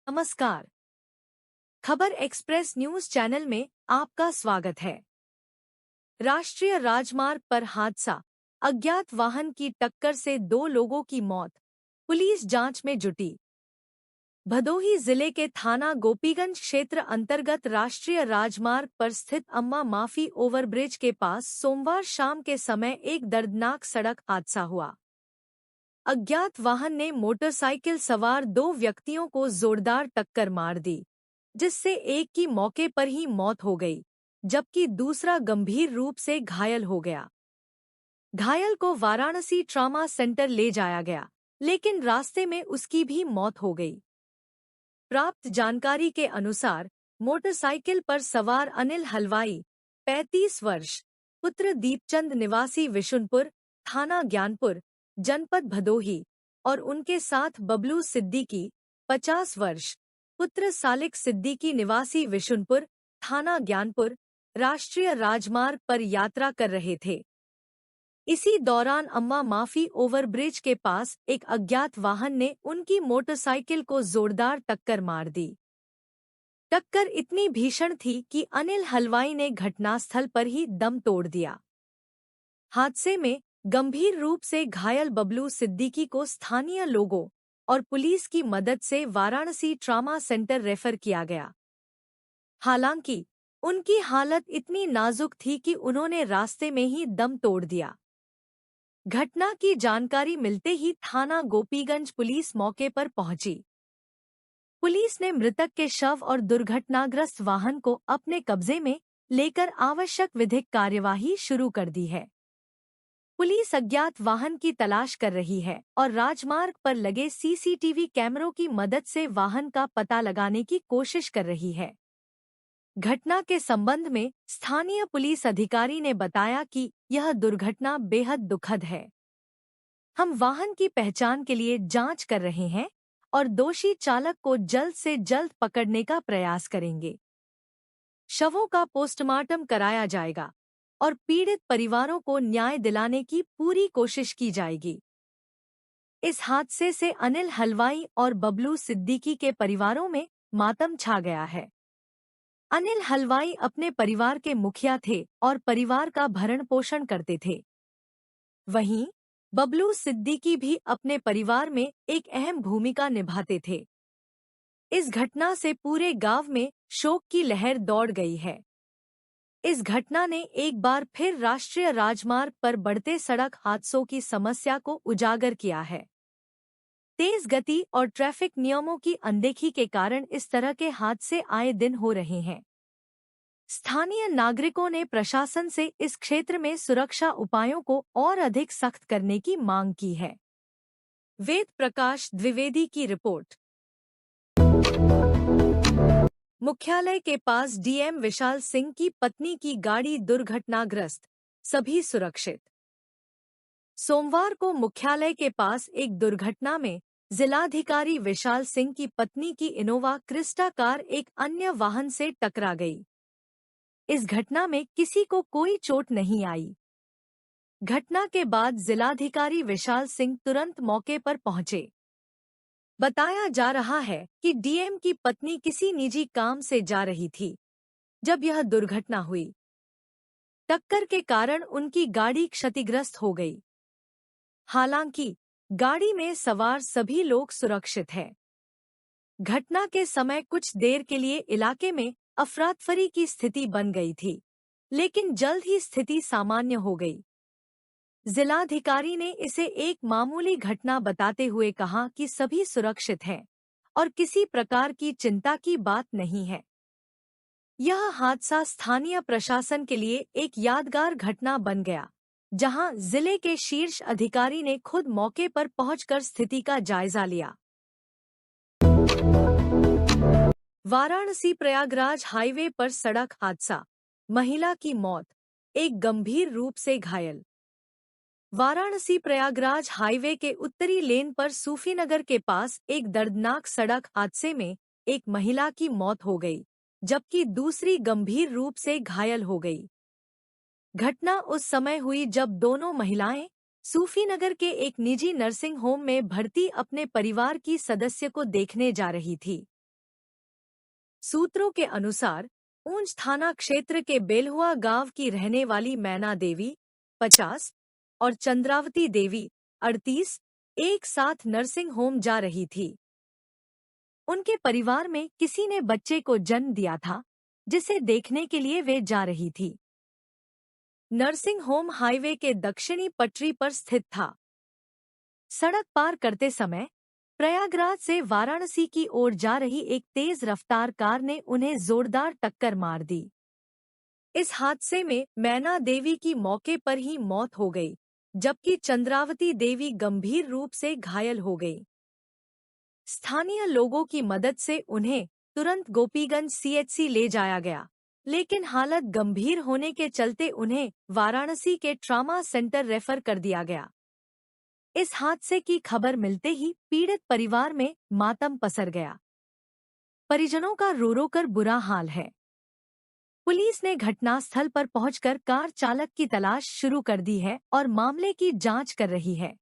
नमस्कार। खबर express news channel में आपका स्वागत है। राष्ट्रीय राजमार्ग पर हादसा, अज्ञात वाहन की टक्कर से 2 लोगों की मौत, पुलिस जांच में जुटी। भदोही जिले के थाना गोपीगंज क्षेत्र अंतर्गत राष्ट्रीय राजमार्ग पर स्थित अम्मा माफी ओवरब्रिज के पास सोमवार शाम के समय एक दर्दनाक सड़क हादसा हुआ। अज्ञात वाहन ने मोटरसाइकिल सवार 2 व्यक्तियों को जोरदार टक्कर मार दी, जिससे एक की मौके पर ही मौत हो गई, जबकि दूसरा गंभीर रूप से घायल हो गया। घायल को वाराणसी ट्रॉमा सेंटर ले जाया गया, लेकिन रास्ते में उसकी भी मौत हो गई। प्राप्त जानकारी के अनुसार मोटरसाइकिल पर सवार अनिल हलवाई, 35 वर्ष, पुत्र दीपचंद निवासी विशुनपुर, थाना ज्ञानपुर, जनपद भदोही, और उनके साथ बबलू सिद्दीकी, 50 वर्ष, पुत्र सालिक सिद्दीकी निवासी विशुनपुर, थाना ज्ञानपुर, राष्ट्रीय राजमार्ग पर यात्रा कर रहे थे। इसी दौरान अम्मा माफी ओवरब्रिज के पास एक अज्ञात वाहन ने उनकी मोटरसाइकिल को जोरदार टक्कर मार दी। टक्कर इतनी भीषण थी कि अनिल हलवाई ने घटनास्थल पर ही दम तोड़ दिया। हादसे में गंभीर रूप से घायल बबलू सिद्दीकी को स्थानीय लोगों और पुलिस की मदद से वाराणसी ट्रॉमा सेंटर रेफर किया गया। हालांकि उनकी हालत इतनी नाजुक थी कि उन्होंने रास्ते में ही दम तोड़ दिया। घटना की जानकारी मिलते ही थाना गोपीगंज पुलिस मौके पर पहुंची। पुलिस ने मृतक के शव और दुर्घटनाग्रस्त वाहन को अपने कब्जे में लेकर आवश्यक विधिक कार्यवाही शुरू कर दी है। पुलिस अज्ञात वाहन की तलाश कर रही है और राजमार्ग पर लगे सीसीटीवी कैमरों की मदद से वाहन का पता लगाने की कोशिश कर रही है। घटना के संबंध में स्थानीय पुलिस अधिकारी ने बताया कि यह दुर्घटना बेहद दुखद है। हम वाहन की पहचान के लिए जांच कर रहे हैं और दोषी चालक को जल्द से जल्द पकड़ने का प्रयास करेंगे। शवों का पोस्टमार्टम कराया जाएगा और पीड़ित परिवारों को न्याय दिलाने की पूरी कोशिश की जाएगी। इस हादसे से अनिल हलवाई और बबलू सिद्दीकी के परिवारों में मातम छा गया है। अनिल हलवाई अपने परिवार के मुखिया थे और परिवार का भरण पोषण करते थे। वहीं बबलू सिद्दीकी भी अपने परिवार में एक अहम भूमिका निभाते थे। इस घटना से पूरे गांव में शोक की लहर दौड़ गई है। इस घटना ने एक बार फिर राष्ट्रीय राजमार्ग पर बढ़ते सड़क हादसों की समस्या को उजागर किया है। तेज गति और ट्रैफिक नियमों की अनदेखी के कारण इस तरह के हादसे आए दिन हो रहे हैं। स्थानीय नागरिकों ने प्रशासन से इस क्षेत्र में सुरक्षा उपायों को और अधिक सख्त करने की मांग की है। वेद प्रकाश द्विवेदी की रिपोर्ट। मुख्यालय के पास डीएम विशाल सिंह की पत्नी की गाड़ी दुर्घटनाग्रस्त, सभी सुरक्षित। सोमवार को मुख्यालय के पास एक दुर्घटना में जिलाधिकारी विशाल सिंह की पत्नी की इनोवा क्रिस्टा कार एक अन्य वाहन से टकरा गई। इस घटना में किसी को कोई चोट नहीं आई। घटना के बाद जिलाधिकारी विशाल सिंह तुरंत मौके पर पहुंचे। बताया जा रहा है कि डीएम की पत्नी किसी निजी काम से जा रही थी जब यह दुर्घटना हुई। टक्कर के कारण उनकी गाड़ी क्षतिग्रस्त हो गई। हालांकि गाड़ी में सवार सभी लोग सुरक्षित हैं। घटना के समय कुछ देर के लिए इलाके में अफरातफरी की स्थिति बन गई थी, लेकिन जल्द ही स्थिति सामान्य हो गई। जिलाधिकारी ने इसे एक मामूली घटना बताते हुए कहा कि सभी सुरक्षित हैं और किसी प्रकार की चिंता की बात नहीं है। यह हादसा स्थानीय प्रशासन के लिए एक यादगार घटना बन गया, जहां जिले के शीर्ष अधिकारी ने खुद मौके पर पहुंचकर स्थिति का जायजा लिया। वाराणसी प्रयागराज हाईवे पर सड़क हादसा, महिला की मौत, एक गंभीर रूप से घायल। वाराणसी प्रयागराज हाईवे के उत्तरी लेन पर सूफीनगर के पास एक दर्दनाक सड़क हादसे में एक महिला की मौत हो गई, जबकि दूसरी गंभीर रूप से घायल हो गई। घटना उस समय हुई जब दोनों महिलाएं सूफीनगर के एक निजी नर्सिंग होम में भर्ती अपने परिवार की सदस्य को देखने जा रही थी। सूत्रों के अनुसार ऊंच थाना क्षेत्र के बेलहुआ गांव की रहने वाली मैना देवी 50 और चंद्रावती देवी 38 एक साथ नर्सिंग होम जा रही थी। उनके परिवार में किसी ने बच्चे को जन्म दिया था, जिसे देखने के लिए वे जा रही थी। नर्सिंग होम हाईवे के दक्षिणी पटरी पर स्थित था। सड़क पार करते समय प्रयागराज से वाराणसी की ओर जा रही एक तेज रफ्तार कार ने उन्हें जोरदार टक्कर मार दी। इस हादसे में मैना देवी की मौके पर ही मौत हो गई, जबकि चंद्रावती देवी गंभीर रूप से घायल हो गई। स्थानीय लोगों की मदद से उन्हें तुरंत गोपीगंज सीएचसी ले जाया गया, लेकिन हालत गंभीर होने के चलते उन्हें वाराणसी के ट्रॉमा सेंटर रेफर कर दिया गया। इस हादसे की खबर मिलते ही पीड़ित परिवार में मातम पसर गया। परिजनों का रो रो कर बुरा हाल है। पुलिस ने घटनास्थल पर पहुंचकर कार चालक की तलाश शुरू कर दी है और मामले की जांच कर रही है।